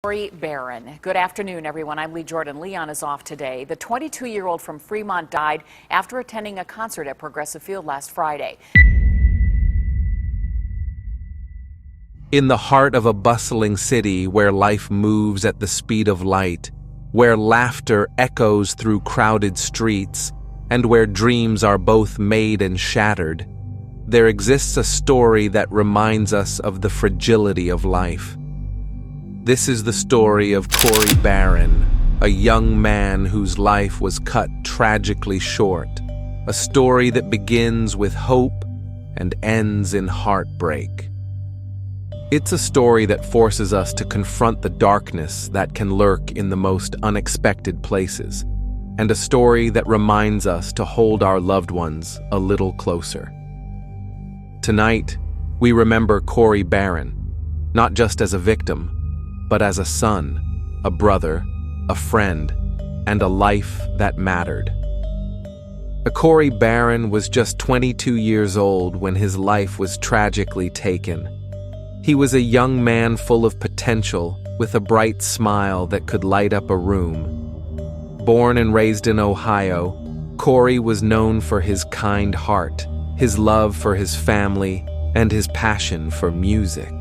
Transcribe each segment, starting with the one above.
Cory Barron. Good afternoon, everyone. I'm Lee Jordan. Leon is off today. The 22-year-old from Fremont died after attending a concert at Progressive Field last Friday. In the heart of a bustling city where life moves at the speed of light, where laughter echoes through crowded streets, and where dreams are both made and shattered, there exists a story that reminds us of the fragility of life. This is the story of Cory Barron, a young man whose life was cut tragically short, a story that begins with hope and ends in heartbreak. It's a story that forces us to confront the darkness that can lurk in the most unexpected places, and a story that reminds us to hold our loved ones a little closer. Tonight, we remember Cory Barron, not just as a victim, but as a son, a brother, a friend, and a life that mattered. Cory Barron was just 22 years old when his life was tragically taken. He was a young man full of potential, with a bright smile that could light up a room. Born and raised in Ohio, Cory was known for his kind heart, his love for his family, and his passion for music.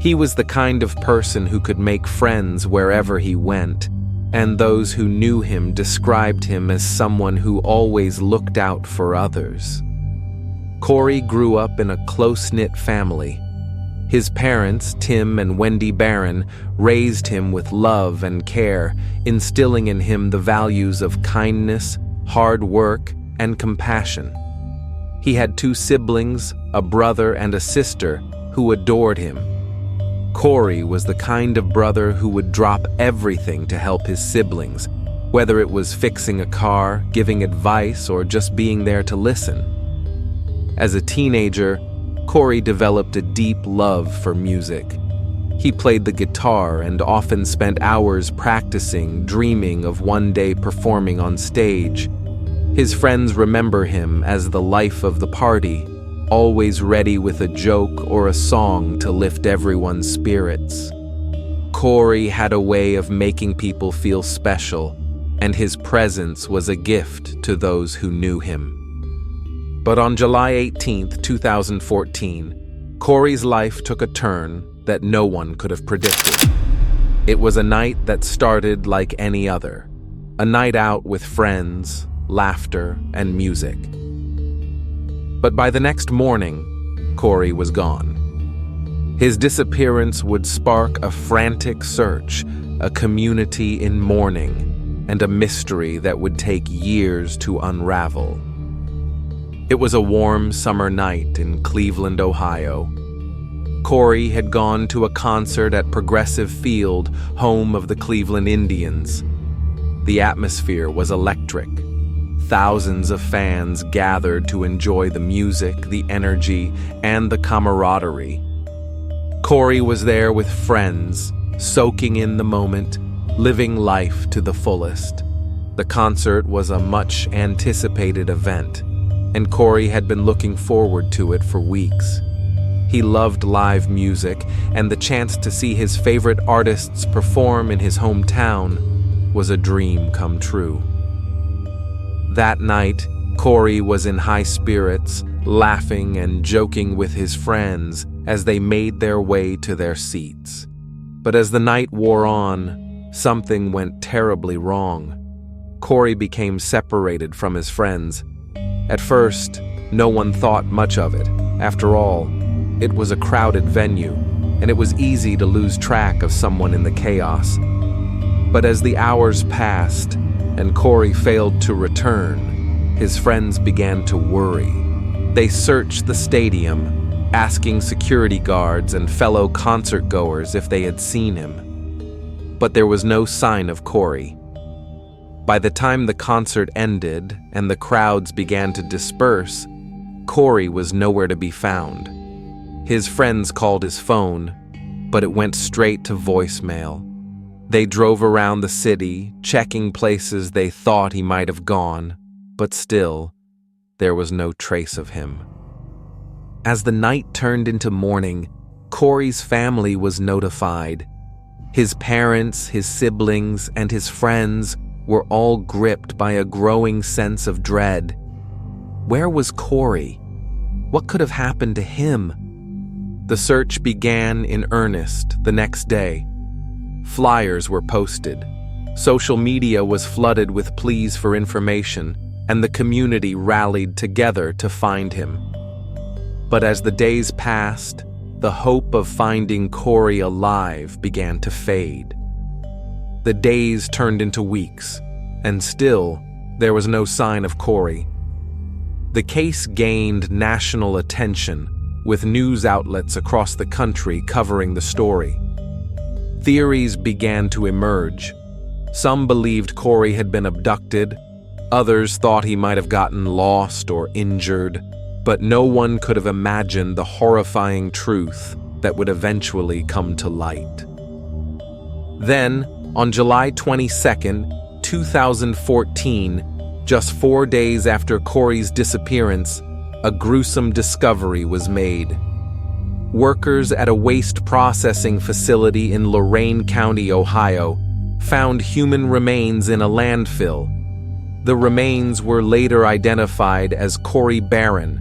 He was the kind of person who could make friends wherever he went, and those who knew him described him as someone who always looked out for others. Cory grew up in a close-knit family. His parents, Tim and Wendy Barron, raised him with love and care, instilling in him the values of kindness, hard work, and compassion. He had two siblings, a brother and a sister, who adored him. Cory was the kind of brother who would drop everything to help his siblings, whether it was fixing a car, giving advice, or just being there to listen. As a teenager, Cory developed a deep love for music. He played the guitar and often spent hours practicing, dreaming of one day performing on stage. His friends remember him as the life of the party, always ready with a joke or a song to lift everyone's spirits. Cory had a way of making people feel special, and his presence was a gift to those who knew him. But on July 18, 2014, Cory's life took a turn that no one could have predicted. It was a night that started like any other, a night out with friends, laughter, and music. But by the next morning, Cory was gone. His disappearance would spark a frantic search, a community in mourning, and a mystery that would take years to unravel. It was a warm summer night in Cleveland, Ohio. Cory had gone to a concert at Progressive Field, home of the Cleveland Indians. The atmosphere was electric. Thousands of fans gathered to enjoy the music, the energy, and the camaraderie. Cory was there with friends, soaking in the moment, living life to the fullest. The concert was a much-anticipated event, and Cory had been looking forward to it for weeks. He loved live music, and the chance to see his favorite artists perform in his hometown was a dream come true. That night, Cory was in high spirits, laughing and joking with his friends as they made their way to their seats. But as the night wore on, something went terribly wrong. Cory became separated from his friends. At first, no one thought much of it. After all, it was a crowded venue, and it was easy to lose track of someone in the chaos. But as the hours passed, and Cory failed to return, his friends began to worry. They searched the stadium, asking security guards and fellow concert-goers if they had seen him. But there was no sign of Cory. By the time the concert ended and the crowds began to disperse, Cory was nowhere to be found. His friends called his phone, but it went straight to voicemail. They drove around the city, checking places they thought he might have gone, but still, there was no trace of him. As the night turned into morning, Cory's family was notified. His parents, his siblings, and his friends were all gripped by a growing sense of dread. Where was Cory? What could have happened to him? The search began in earnest the next day. Flyers were posted. Social media was flooded with pleas for information, and the community rallied together to find him. But as the days passed, the hope of finding Cory alive began to fade. The days turned into weeks, and still, there was no sign of Cory. The case gained national attention, with news outlets across the country covering the story. Theories began to emerge. Some believed Cory had been abducted, others thought he might have gotten lost or injured, but no one could have imagined the horrifying truth that would eventually come to light. Then, on July 22, 2014, just 4 days after Cory's disappearance, a gruesome discovery was made. Workers at a waste processing facility in Lorain County, Ohio, found human remains in a landfill. The remains were later identified as Cory Barron.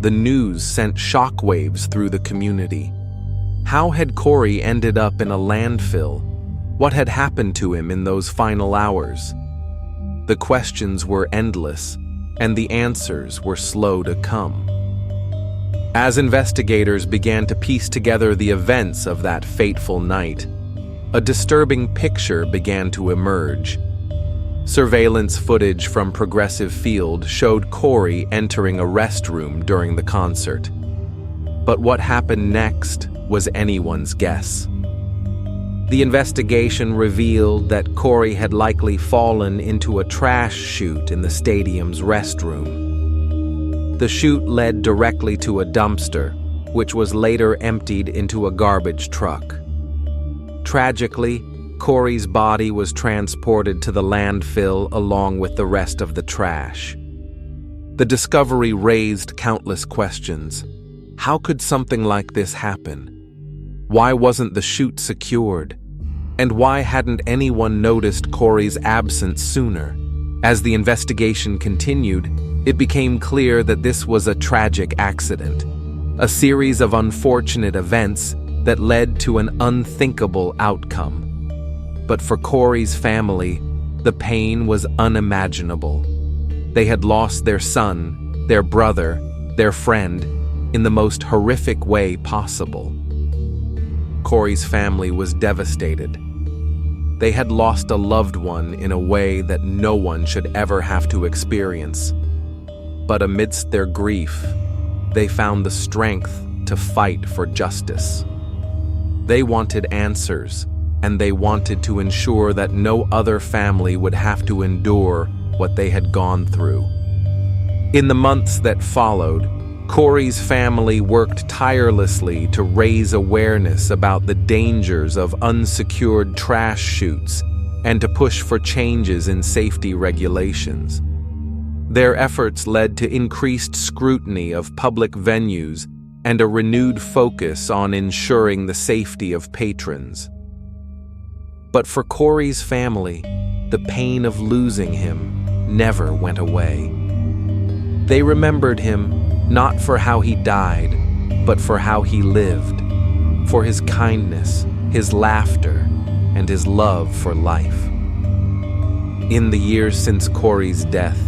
The news sent shockwaves through the community. How had Cory ended up in a landfill? What had happened to him in those final hours? The questions were endless, and the answers were slow to come. As investigators began to piece together the events of that fateful night, a disturbing picture began to emerge. Surveillance footage from Progressive Field showed Cory entering a restroom during the concert. But what happened next was anyone's guess. The investigation revealed that Cory had likely fallen into a trash chute in the stadium's restroom. The chute led directly to a dumpster, which was later emptied into a garbage truck. Tragically, Cory's body was transported to the landfill along with the rest of the trash. The discovery raised countless questions. How could something like this happen? Why wasn't the chute secured? And why hadn't anyone noticed Cory's absence sooner? As the investigation continued, it became clear that this was a tragic accident, a series of unfortunate events that led to an unthinkable outcome. But for Cory's family, the pain was unimaginable. They had lost their son, their brother, their friend, in the most horrific way possible. Cory's family was devastated. They had lost a loved one in a way that no one should ever have to experience. But amidst their grief, they found the strength to fight for justice. They wanted answers, and they wanted to ensure that no other family would have to endure what they had gone through. In the months that followed, Cory's family worked tirelessly to raise awareness about the dangers of unsecured trash chutes and to push for changes in safety regulations. Their efforts led to increased scrutiny of public venues and a renewed focus on ensuring the safety of patrons. But for Cory's family, the pain of losing him never went away. They remembered him not for how he died, but for how he lived, for his kindness, his laughter, and his love for life. In the years since Cory's death,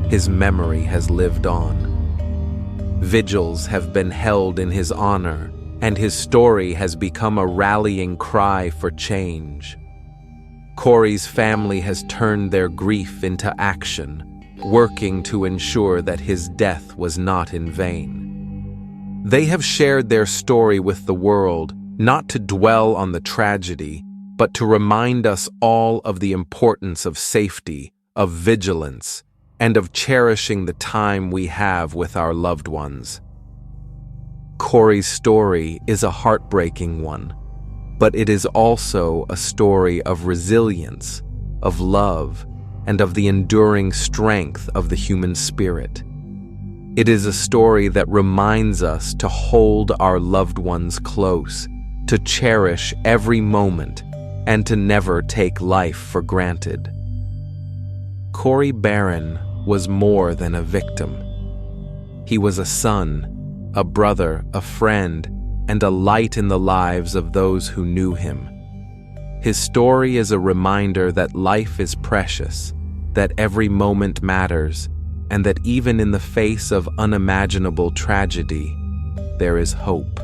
his memory has lived on. Vigils have been held in his honor, and his story has become a rallying cry for change. Cory's family has turned their grief into action, working to ensure that his death was not in vain. They have shared their story with the world, not to dwell on the tragedy, but to remind us all of the importance of safety, of vigilance, and of cherishing the time we have with our loved ones. Cory's story is a heartbreaking one, but it is also a story of resilience, of love, and of the enduring strength of the human spirit. It is a story that reminds us to hold our loved ones close to cherish every moment, and to never take life for granted. Cory Barron was more than a victim. He was a son, a brother, a friend, and a light in the lives of those who knew him. His story is a reminder that life is precious, that every moment matters, and that even in the face of unimaginable tragedy, there is hope.